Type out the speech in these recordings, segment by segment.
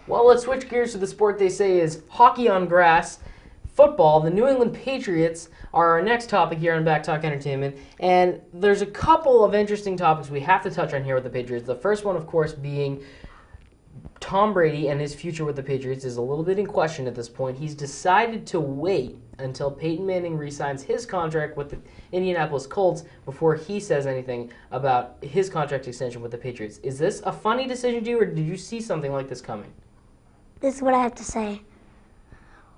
Well, let's switch gears to the sport they say is hockey on grass, football. The New England Patriots are our next topic here on Back Talk Entertainment. And there's a couple of interesting topics we have to touch on here with the Patriots. The first one, of course, being Tom Brady and his future with the Patriots is a little bit in question at this point. He's decided to wait until Peyton Manning re-signs his contract with the Indianapolis Colts before he says anything about his contract extension with the Patriots. Is this a funny decision to you, or did you see something like this coming? This is what I have to say.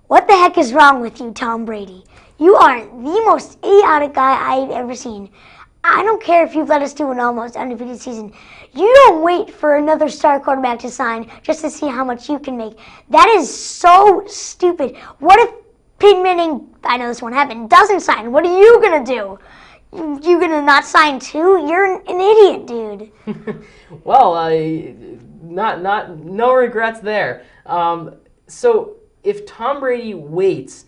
What the heck is wrong with you, Tom Brady? You are the most idiotic guy I've ever seen. I don't care if you've let us do an almost undefeated season. You don't wait for another star quarterback to sign just to see how much you can make. That is so stupid. What if Peyton Manning, I know this won't happen, doesn't sign? What are you going to do? You going to not sign too? You're an idiot, dude. Well, no regrets there. So if Tom Brady waits,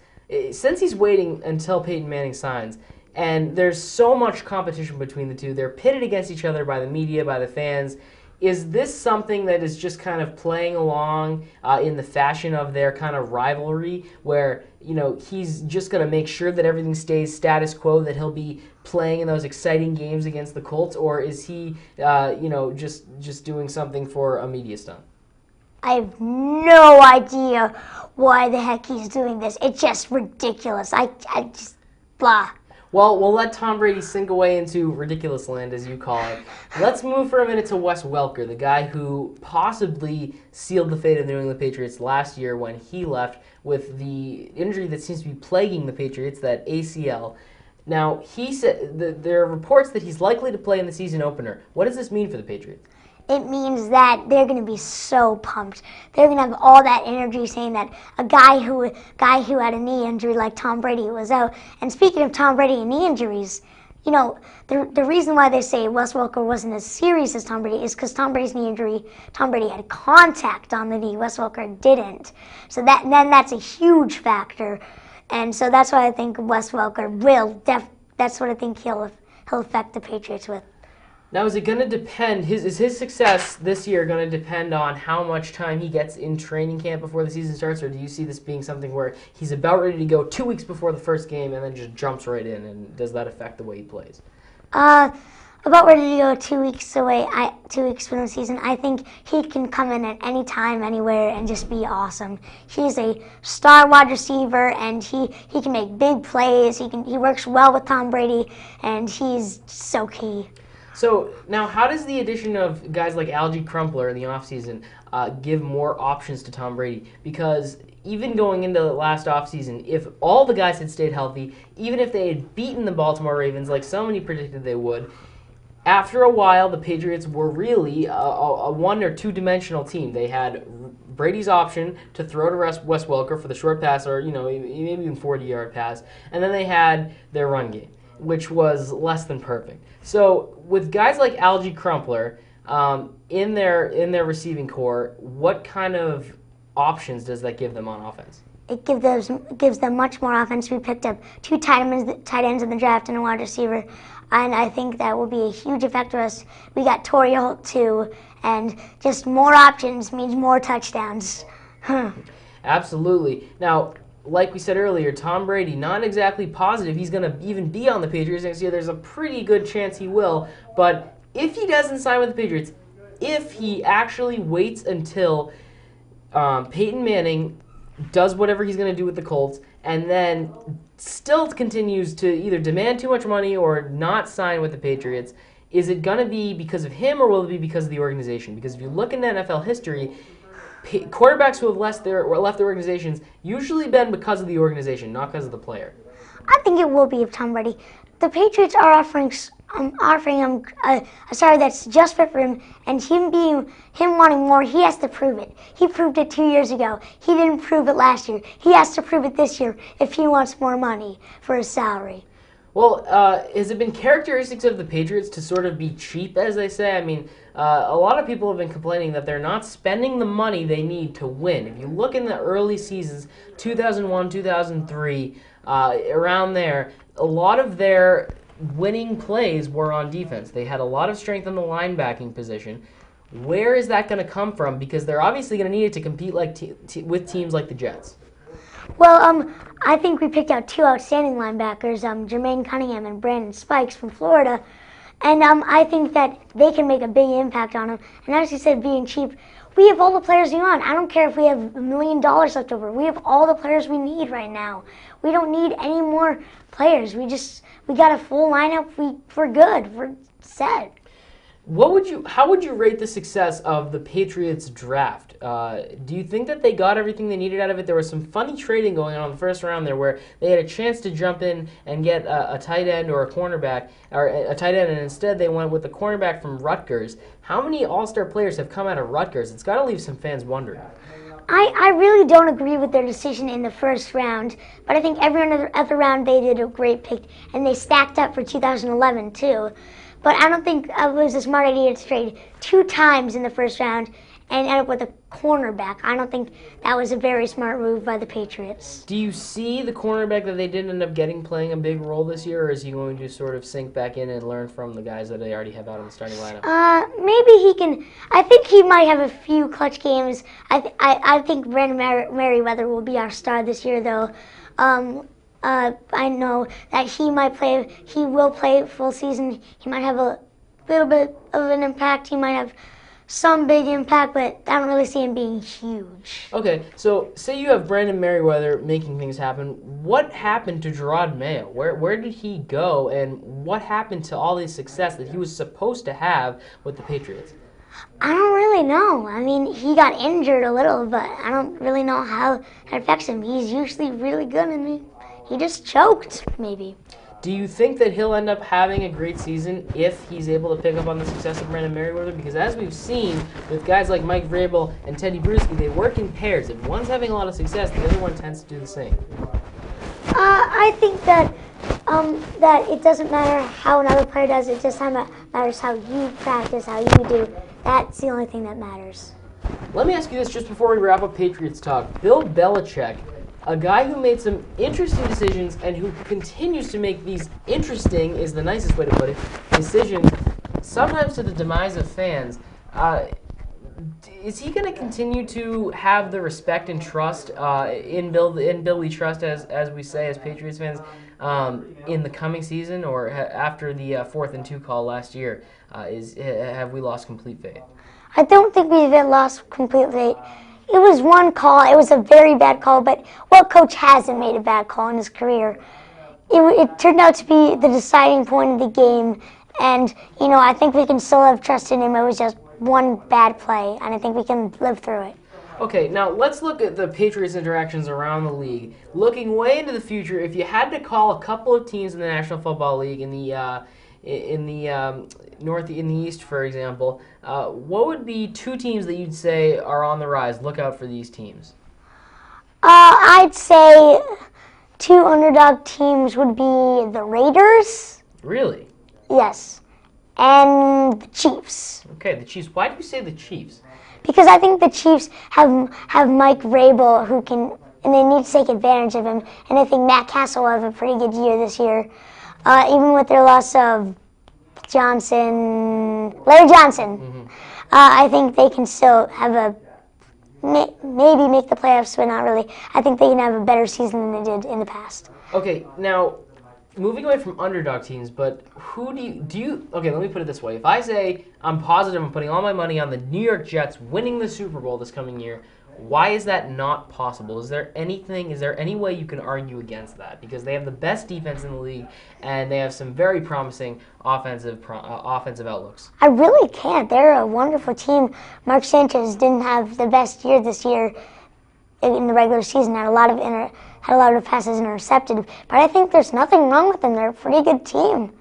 since he's waiting until Peyton Manning signs, and there's so much competition between the two, they're pitted against each other by the media, by the fans. Is this something that is just kind of playing along in the fashion of their kind of rivalry, where he's just going to make sure that everything stays status quo, that he'll be playing in those exciting games against the Colts, or is he, just doing something for a media stunt? I have no idea why the heck he's doing this. It's just ridiculous. I just, blah. Well, we'll let Tom Brady sink away into ridiculous land, as you call it. Let's move for a minute to Wes Welker, the guy who possibly sealed the fate of the New England Patriots last year when he left with the injury that seems to be plaguing the Patriots, that ACL. Now, he said there are reports that he's likely to play in the season opener. What does this mean for the Patriots? It means that they're going to be so pumped. They're going to have all that energy, saying that a guy who had a knee injury like Tom Brady was out. And speaking of Tom Brady and knee injuries, the reason why they say Wes Welker wasn't as serious as Tom Brady is because Tom Brady's knee injury, Tom Brady had contact on the knee. Wes Welker didn't. So that's a huge factor. And so that's why I think Wes Welker that's what I think he'll affect the Patriots with. Now, is it going to depend, is his success this year going to depend on how much time he gets in training camp before the season starts, or do you see this being something where he's about ready to go 2 weeks before the first game and then just jumps right in, and does that affect the way he plays? About ready to go 2 weeks away, 2 weeks from the season. I think he can come in at any time, anywhere, and just be awesome. He's a star wide receiver, and he can make big plays. He works well with Tom Brady, and he's so key. So now, how does the addition of guys like Algie Crumpler in the offseason give more options to Tom Brady? Because even going into the last offseason, if all the guys had stayed healthy, even if they had beaten the Baltimore Ravens like so many predicted they would, after a while the Patriots were really a one- or two-dimensional team. They had Brady's option to throw to Wes Welker for the short pass, or maybe even 40-yard pass, and then they had their run game, which was less than perfect. So with guys like Algie Crumpler in their receiving core, what kind of options does that give them on offense? It gives them much more offense. We picked up two tight ends in the draft and a wide receiver, and I think that will be a huge effect to us. We got Torrey Holt too, and just more options means more touchdowns. Absolutely. Now, like we said earlier, Tom Brady, not exactly positive he's going to even be on the Patriots next year. There's a pretty good chance he will. But if he doesn't sign with the Patriots, if he actually waits until Peyton Manning does whatever he's going to do with the Colts, and then still continues to either demand too much money or not sign with the Patriots, is it going to be because of him, or will it be because of the organization? Because if you look into NFL history, quarterbacks who have left their organizations usually been because of the organization, not because of the player. I think it will be of Tom Brady. The Patriots are offering him a salary that's just fit for him, and him wanting more, he has to prove it. He proved it 2 years ago. He didn't prove it last year. He has to prove it this year if he wants more money for his salary. Well, has it been characteristics of the Patriots to sort of be cheap, as they say? I mean, a lot of people have been complaining that they're not spending the money they need to win. If you look in the early seasons, 2001, 2003, around there, a lot of their winning plays were on defense. They had a lot of strength in the linebacking position. Where is that going to come from? Because they're obviously going to need it to compete with teams like the Jets. Well, I think we picked out two outstanding linebackers, Jermaine Cunningham and Brandon Spikes from Florida. And I think that they can make a big impact on him. And as you said, being cheap, we have all the players we want. I don't care if we have $1 million left over. We have all the players we need right now. We don't need any more players. We got a full lineup. We're good. We're set. How would you rate the success of the Patriots draft? Do you think that they got everything they needed out of it? There was some funny trading going on in the first round there where they had a chance to jump in and get a tight end or a cornerback, or a tight end, and instead they went with the cornerback from Rutgers. How many all-star players have come out of Rutgers? It's got to leave some fans wondering. I really don't agree with their decision in the first round, but I think every other round they did a great pick, and they stacked up for 2011 too. But I don't think it was a smart idea to trade 2 times in the first round and end up with a cornerback. I don't think that was a very smart move by the Patriots. Do you see the cornerback that they didn't end up getting playing a big role this year, or is he going to sort of sink back in and learn from the guys that they already have out in the starting lineup? Maybe he can. I think he might have a few clutch games. I think Brandon Merriweather will be our star this year, though. I know that he will play full season. He might have a little bit of an impact. He might have some big impact, but I don't really see him being huge. Okay, so say you have Brandon Merriweather making things happen. What happened to Gerard Mayo? Where did he go, and what happened to all the success that he was supposed to have with the Patriots? I don't really know. I mean, he got injured a little, but I don't really know how that affects him. He's usually really good, and he just choked, maybe. Do you think that he'll end up having a great season if he's able to pick up on the success of Brandon Merriweather? Because as we've seen with guys like Mike Vrabel and Teddy Bruschi, they work in pairs. If one's having a lot of success, the other one tends to do the same. I think that it doesn't matter how another player does. It just matters how you practice, how you do. That's the only thing that matters. Let me ask you this just before we wrap up Patriots talk. Bill Belichick, a guy who made some interesting decisions and who continues to make these interesting, is the nicest way to put it, decisions, sometimes to the demise of fans. Is he going to continue to have the respect and trust in Bill we trust, as we say as Patriots fans, in the coming season, or after the 4th and 2 call last year? Have we lost complete faith? I don't think we've lost complete faith. It was one call. It was a very bad call, but what coach hasn't made a bad call in his career? It turned out to be the deciding point of the game, and I think we can still have trust in him. It was just one bad play, and I think we can live through it. Okay, now let's look at the Patriots' interactions around the league. Looking way into the future, if you had to call a couple of teams in the National Football League in the East, for example, what would be 2 teams that you'd say are on the rise? Look out for these teams. I'd say 2 underdog teams would be the Raiders. Really? Yes, and the Chiefs. Okay, the Chiefs. Why do you say the Chiefs? Because I think the Chiefs have Mike Vrabel who can, and they need to take advantage of him. And I think Matt Castle will have a pretty good year this year, even with their loss of Larry Johnson. Mm-hmm. I think they can still have maybe make the playoffs, but not really. I think they can have a better season than they did in the past. Okay, now moving away from underdog teams, but who do you? Okay, let me put it this way: if I say I'm positive I'm putting all my money on the New York Jets winning the Super Bowl this coming year, why is that not possible? Is there any way you can argue against that? Because they have the best defense in the league, and they have some very promising offensive outlooks. I really can't. They're a wonderful team. Mark Sanchez didn't have the best year this year in the regular season. Had a lot of passes intercepted, but I think there's nothing wrong with them. They're a pretty good team.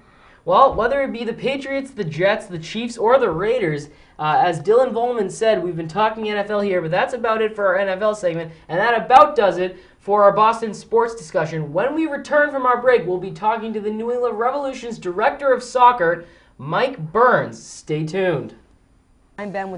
Well, whether it be the Patriots, the Jets, the Chiefs, or the Raiders, as Dylan Volman said, we've been talking NFL here, but that's about it for our NFL segment, and that about does it for our Boston sports discussion. When we return from our break, we'll be talking to the New England Revolution's Director of Soccer, Mike Burns. Stay tuned. I'm Ben with